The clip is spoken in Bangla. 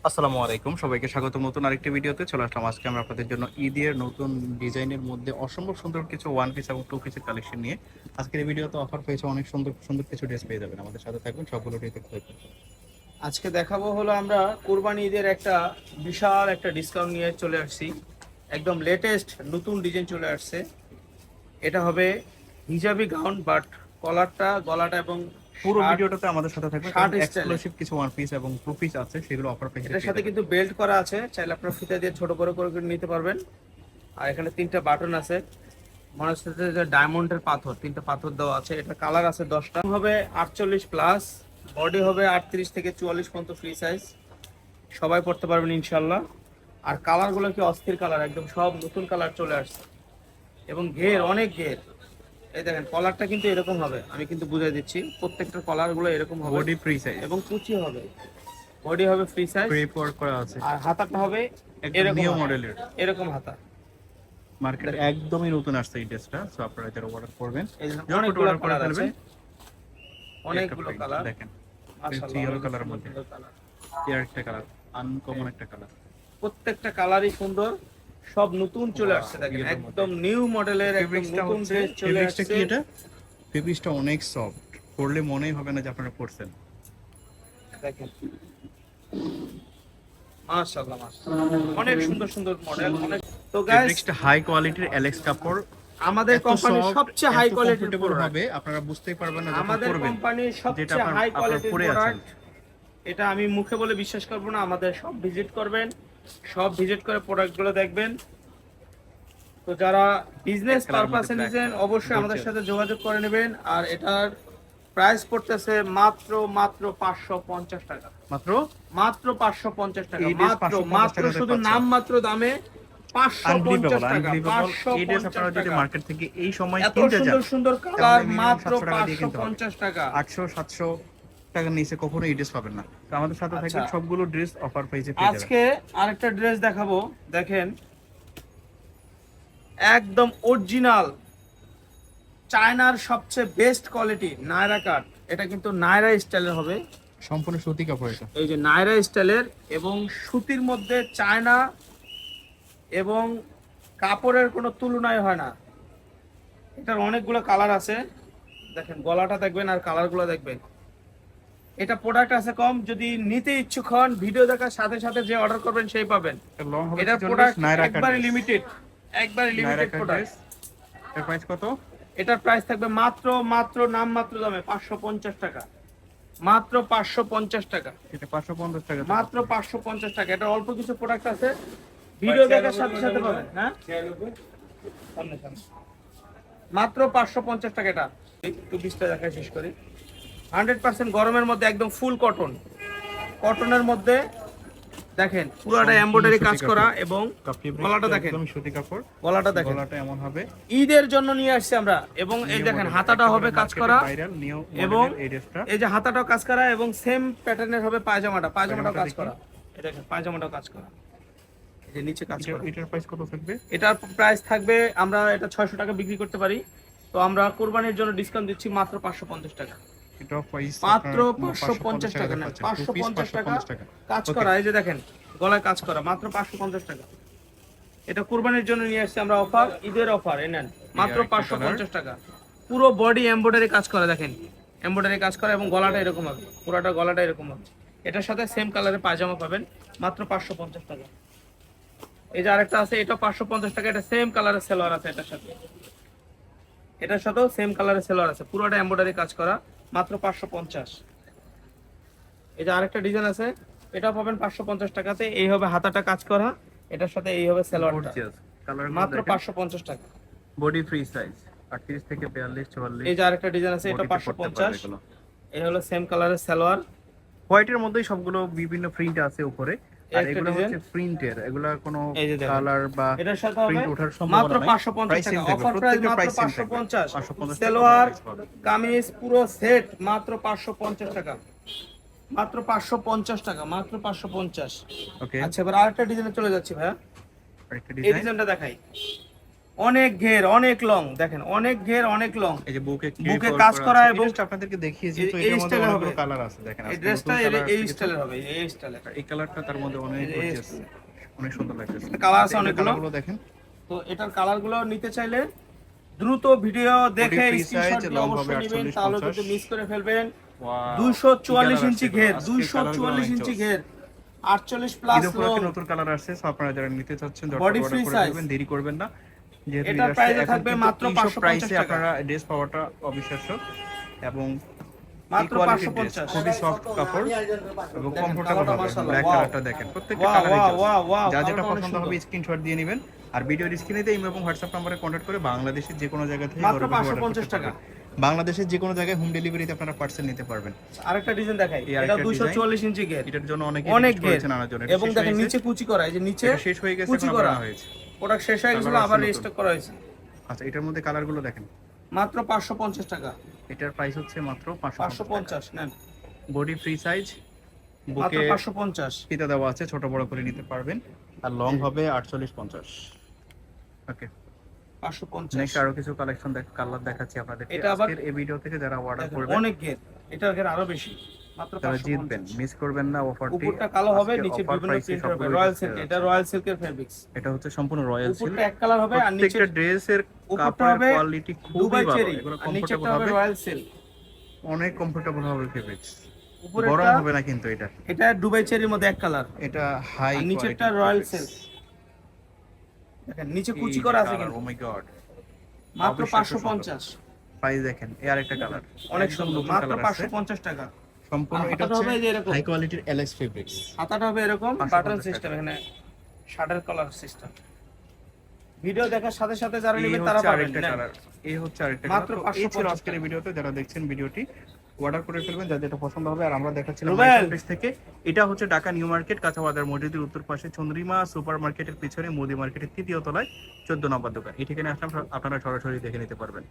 আসসালামু আলাইকুম, সবাইকে স্বাগতম নতুন আরেকটি ভিডিওতে। চলে আসলাম আজকে আমরা আপনাদের জন্য ঈদের নতুন ডিজাইনের মধ্যে অসম্ভব সুন্দর কিছু ওয়ান পিস এবং টু পিসের কালেকশন নিয়ে। আজকের এই ভিডিওতে অফার পেয়েছে, অনেক সুন্দর সুন্দর কিছু ড্রেস পেয়ে যাবেন। আমাদের সাথে থাকবেন, সবগুলো দেখতে থাকবেন। আজকে দেখাবো হলো আমরা কুরবানি ঈদের একটা বিশাল একটা ডিসকাউন্ট নিয়ে চলে আসছি। একদম লেটেস্ট নতুন ডিজাইন চলে আসছে। এটা হবে হিজাবি গাউন, বাট গলাটা এবং পুরো ভিডিওটাতে আমাদের সাথে থাকবেন, কারণ শার্ট স্টাইলে। এক্সক্লুসিভ কিছু ওয়ান পিস এবং টু পিস আছে, সেগুলো অফার পেয়েছে এটার পেয়ে সাথে যাবেন। কিন্তু বেল্ট করা আছে, চাইলে আপনার ফিতা দিয়ে ছোট করে করে করে নিতে পারবেন। আর এখানে তিনটা বাটন আছে, মনে হচ্ছে যে ডায়মন্ডের পাথর, তিনটা পাথর দেওয়া আছে। এটা কালার আছে 10টা, হবে 48 প্লাস, বডি হবে 38 থেকে 44 পর্যন্ত, ফ্রি সাইজ, সবাই পড়তে পারবেন ইনশাল্লাহ। আর কালারগুলো কি অস্থির কালার, একদম সব নতুন কালার চলে আসছে এবং ঘের অনেক ঘের। এই দেখেন কলারটা কিন্তু এরকম হবে, আমি কিন্তু বুঝিয়ে দিচ্ছি, প্রত্যেকটা কলার গুলো এরকম হবে বডি ফ্রি সাইজ এবং কুচি হবে। বডি হবে ফ্রি সাইজ, ক্রেপ ওয়ার্ক করা আছে, আর হাতাটা হবে একদম এরকম নিউ হাতা, মডেলের। এরকম হাতা। মার্কেটে একদমই নতুন আসছে এই ড্রেসটা, সো আপনারা যারা অর্ডার করবেন, এই যে যখন অনেকগুলো অর্ডার করে কালার আছে, ফেলবেন। অনেকগুলো একটা কালার। দেখেন, মাশাআল্লাহ, ইয়েলো অনেক কালারের সুন্দর মধ্যে সুন্দর কালার। এর একটা কালার, আনকমন একটা কালার। প্রত্যেকটা কালারই সুন্দর, সব নতুন চলে আসছে। দেখেন ইয়েলোর মধ্যে একদম নিউ মডেলের একদম ফেব্রিক্সটা নতুন হচ্ছে, ড্রেস চলে ফেব্রিক্সটা আসছে। কি এটা? ফেব্রিক্সটা অনেক সফট, পরলে মনেই হবে না যে আপনারা পরছেন। দেখেন মাশাআল্লাহ মাশাআল্লাহ, অনেক সুন্দর সুন্দর মডেল অনেক। তো গাইস, ফেব্রিক্সটা হাই কোয়ালিটির অ্যালেক্স কাপড়, আমাদের এত কোম্পানির সফট, সবচেয়ে হাই এত কোয়ালিটির কমফোর্টেবল প্রোডাক্ট, হবে আপনারা বুঝতেই পারবেন না যখন আমাদের পরবেন কোম্পানির যেটা সবচেয়ে হাই আপনারা কোয়ালিটির পরে আছেন। প্রোডাক্ট। এটা আমি মুখে বলে বিশ্বাস করব না, আমাদের সব ভিজিট করবেন, সব ভিজিট করে প্রোডাক্টগুলো দেখবেন। তো যারা বিজনেস পারপাসে নিছেন অবশ্যই আমাদের সাথে যোগাযোগ করে নেবেন। আর এটার প্রাইস পড়তেছে মাত্র মাত্র 550 টাকা, মাত্র মাত্র 550 টাকা, এই ড্রেস মাত্র 550 মাত্র টাকাতে শুধু পাচ্ছেন। নাম মাত্র দামে 550 টাকা, এই ড্রেস আপনারা 550 যদি টাকা। মার্কেট থেকে এই সময় এত কিনতে সুন্দর যান সুন্দর তাহলে কালার, মিনিমাম মাত্র 700 টাকা দিয়ে কিনতে হবে। 550 টাকা। 800 700 টাকার নিচে কখনো এই ড্রেস পাবেন না। তো আমাদের সাথে আচ্ছা, থাকবেন, সবগুলো ড্রেস অফার প্রাইসে পেয়ে যাবেন। আজকে আরেকটা ড্রেস দেখাবো। দেখেন একদম অরিজিনাল চায়নার সবচেয়ে বেস্ট কোয়ালিটি নায়রা কাট। এটা কিন্তু নায়রা স্টাইলের হবে, সম্পূর্ণ সুতি কাপড় এটা। এই যে নায়রা স্টাইলের, এবং সুতির মধ্যে চায়না, এবং কাপড়ের কোনো তুলনাই হয় না। এটার অনেকগুলো কালার আছে, দেখেন গলাটা দেখবেন আর কালারগুলো দেখবেন। এটা প্রোডাক্ট আছে কম, যদি নিতে ইচ্ছুক হন ভিডিও দেখার সাথে সাথে যে অর্ডার করবেন সেই পাবেন। লং হবে এটার 46, প্রোডাক্ট নায়রা কাট একবারে ড্রেস। লিমিটেড, একবারে নায়রা লিমিটেড কাট প্রোডাক্ট। ড্রেস, এর প্রাইস কত? এটার প্রাইস থাকবে মাত্র মাত্র নাম মাত্র দামে 550 টাকা, মাত্র 550 টাকা, এটা 550 টাকা। মাত্র 550 টাকা। এটা অল্প কিছু প্রোডাক্ট আছে, ভিডিও দেখার সাথে সাথে পাবেন। হ্যাঁ, সামনে সামনে। মাত্র 550 টাকা। এটা একটু বিশটা দেখায় শেষ করি। 100% গরমের মধ্যে একদম ফুল কটন, কটনের মধ্যে দেখেন পুরোটা এমব্রয়ডারি কাজ করা, এবং গলাটা দেখেন, একদম সুতি কাপড়, গলাটা দেখেন। গলাটা এমন হবে। ঈদের জন্য নিয়ে আসছি আমরা, এবং এই দেখেন হাতাটা হবে কাজ করা, এবং এই যে হাতাটাও কাজ করা, এবং সেম প্যাটার্নের হবে পায়জামাটা, পায়জামাটাও কাজ করা। এই দেখেন পায়জামাটাও কাজ করা, এই যে নিচে কাজ করা। এটার প্রাইস কত থাকবে? এটার প্রাইস থাকবে, আমরা এটা 600 টাকা বিক্রি করতে পারি, তো আমরা কুরবানির জন্য ডিসকাউন্ট দিচ্ছি মাত্র 550 টাকা, এটার প্রাইস মাত্র 550 টাকা। না 550 টাকা কাজ করা, এই যে দেখেন গলায় কাজ করা, মাত্র 550 টাকা। এটা কুরবানির জন্য নিয়ে আসছি আমরা অফার, ঈদের অফার, এই নেন মাত্র 550 টাকা। পুরো বডি এমব্রয়ডারি কাজ করা, দেখেন এমব্রয়ডারি কাজ করা, এবং গলাটা এরকম হবে, পুরোটা গলাটা এরকম হবে। এটার সাথে সেম কালারের পায়জামা পাবেন মাত্র 550 টাকা। এই যে আরেকটা আছে, এটা 550 টাকা, এটা সেম কালারের সেলোয়ার আছে এটার সাথে, এটার সাথেও সেম কালারের সেলোয়ার আছে, পুরোটা এমব্রয়ডারি কাজ করা, মাত্র 550। এই যে আরেকটা ডিজাইন আছে, এটা পাবেন 550 টাকাতে। এই হবে হাতাটা কাজ করা, এটার সাথে এই হবে সেলোয়ারটা, মাত্র 550 টাকা। বডি ফ্রি সাইজ 38 থেকে 42 44। এই যে আরেকটা ডিজাইন আছে, এটা 550। এই হলো সেম কালারের সালোয়ার, হোয়াইটের মধ্যেই সবগুলো বিভিন্ন প্রিন্ট আছে উপরে, আর একটা এগুলো ডিজাইন, হচ্ছে প্রিন্টের, এগুলা কোনো এই যে দেখেন কালার বা এটার সাথে হবে প্রিন্ট ওঠার মাত্র সম্ভাবনা নাই। 550 টাকা, অফার প্রাইস মাত্র 550। 550 সালোয়ার কামিজ পুরো সেট মাত্র 550 টাকা, মাত্র 550 টাকা, মাত্র 550। ওকে, আচ্ছা, এবার আরেকটা ডিজাইনে চলে যাচ্ছি ভাইয়া, আরেকটা এই ডিজাইন। ডিজাইনটা দেখাই। অনেক ঘের, অনেক লং, দেখেন অনেক ঘের, অনেক লং। এই যে বুকে বুকে কাজ করা এবং আপনাদেরকে দেখিয়েছি, তো এই এটার মধ্যে স্টাইলের অনেকগুলো হবে। কালার আছে। দেখেন এই আজকে ড্রেসটা নতুন কালার এই আসছে কিছু। স্টাইলের হবে, এই স্টাইলের। এই কালারটা তার মধ্যে অনেক এই গর্জিয়াস, অনেক সুন্দর লাগতেছে। কালার আছে এটার অনেকগুলো। কালারগুলো দেখেন। তো এটার কালারগুলো নিতে চাইলে দ্রুত ভিডিও দেখে free স্ক্রিনশট size, দিয়ে long হবে অবশ্যই নেবেন, 48, তাহলে 50 কিন্তু মিস করে ফেলবেন। ওয়াও, 244 ইঞ্চি ঘের, আজকে 244 ইঞ্চি ঘের, 48 প্লাস ঈদের লং, উপলক্ষে নতুন কালার আসছে, সো আপনারা যারা নিতে চাচ্ছেন Body অর্ডার free করে size। ফেলবেন, দেরি করবেন না। যেহেতু এটার ঈদ আসছে, প্রাইসে এখন থাকবে কিন্তু মাত্র এইসব 550 প্রাইসে টাকা। আপনারা ড্রেস পাওয়াটা অবিশ্বাস্য এবং মাত্র কোয়ালিটির ড্রেস, 550। খুবই সফট কাপড় এবং দেখেন, কমফোর্টেবল কালারটা হবে। মাশাআল্লাহ, ব্ল্যাক ওয়াও। কালারটা দেখেন, প্রত্যেকটা ওয়াও, কালারই ওয়াও, জোস। ওয়াও, ওয়াও, যা যেটা কালারটা অনেক পছন্দ সুন্দর। হবে স্ক্রিনশট দিয়ে নেবেন, আর ভিডিওর স্ক্রিনেতে ইমো এবং হোয়াটসঅ্যাপ নম্বরে কন্ট্যাক্ট করে বাংলাদেশের যে কোনো জায়গা থেকে মাত্র ঘরে বসে order 550 করতে টাকা। পারবেন। বাংলাদেশের যে কোনো জায়গায় হোম ডেলিভারিতে আপনারা পার্সেল নিতে পারবেন। আরেকটা ডিজাইন দেখাই, এই এটা আরেকটা 244 ইঞ্চি ঘের, এটার জন্য অনেকে অনেক রিকোয়েস্ট ঘের করেছেন আনার জন্য। এবং দেখেন নিচে কুচি করা, এই যে নিচে এটা শেষ হয়ে গেছে, কুচি এখন করা আবার আনা হয়েছে। প্রোডাক্ট শেষ হয়ে গেছিল, কালার আবার আছে নতুন। রিস্টক করা হয়েছে। আচ্ছা, এটার মধ্যে কালারগুলো দেখেন। মাত্র 550 টাকা, এটার প্রাইস হচ্ছে মাত্র 550 নেন, বডি ফ্রি সাইজ, মাত্র বুকে 550। ফিতা দেওয়া আছে, ছোট বড় করে নিতে পারবেন, আর লং হবে 48-50। ওকে, 550 নেক্সট আরো কিছু কালেকশন কালার দেখাচ্ছি আপনাদেরকে। এটা আবার আজকের এই ভিডিও থেকে যারা অর্ডার দেখেন, করবেন অনেক ঘের, এটার ঘের আরো বেশি, মাত্র তারা জিতবেন, 550। মিস করবেন না অফারটি। উপরটা কালো হবে, আজকে নিচে offer বিভিন্ন price এ প্রিন্ট হবে, সবগুলো রয়্যাল display সিল্ক, আছে। এটা রয়্যাল সিল্কের ফেব্রিক্স। এটা হচ্ছে সম্পূর্ণ রয়্যাল সিল্ক। উপরটা এক কালার হবে আর নিচে প্রত্যেকটা ড্রেসের উপরটা কাপড়ের হবে কোয়ালিটি খুবই দুবাই ভালো, চেরি, এগুলো আর কমফোর্টেবল নিচেরটা হবে হবে, রয়্যাল সিল্ক। অনেক কমফোর্টেবল হবে ফেব্রিক্স, গরম উপরেরটা হবে না কিন্তু এটা। এটা দুবাই চেরির মধ্যে এক কালার, এটা হাই আর নিচেরটা কোয়ালিটি রয়্যাল সিল্ক। দেখেন নিচে কুচি করা আছে কিন্তু, ও মাই গড, মাত্র অবিশ্বাস্য 550। প্রাইস দেখেন। এই আরেকটা কালার, অনেক সুন্দর, মাত্র 550 টাকা। সম্পূর্ণ আর এটা হাতাটা হচ্ছে হবে যে এরকম, হাই কোয়ালিটির এলএক্স ফেব্রিক্স। হাতাটা হবে এরকম 550 বাটন টাকা। সিস্টেম, এখানে শার্টের কলার সিস্টেম। ভিডিও দেখার সাথে সাথে যারা এই নেবেন তারা হচ্ছে পাবেন। আরেকটা নেন। কালার, এই হচ্ছে আরেকটা মাত্র কালার। এই ছিল 550 আজকের এই ভিডিওতে, যারা দেখছেন ভিডিওটি অর্ডার করে ফেলবেন যার যেটা পছন্দ হবে। আর আমরা দেখাচ্ছিলাম রুবেল। মাইশন পেজ থেকে। এটা হচ্ছে ঢাকা নিউ মার্কেট, কাঁচা বাজার মসজিদের উত্তর পাশে চন্দ্রিমা সুপার মার্কেটের পিছনে মোদি মার্কেটের 3য় তলায় 14 নম্বর দোকান। এই ঠিকানায় আসলে আপনারা সরাসরি দেখে নিতে পারবেন।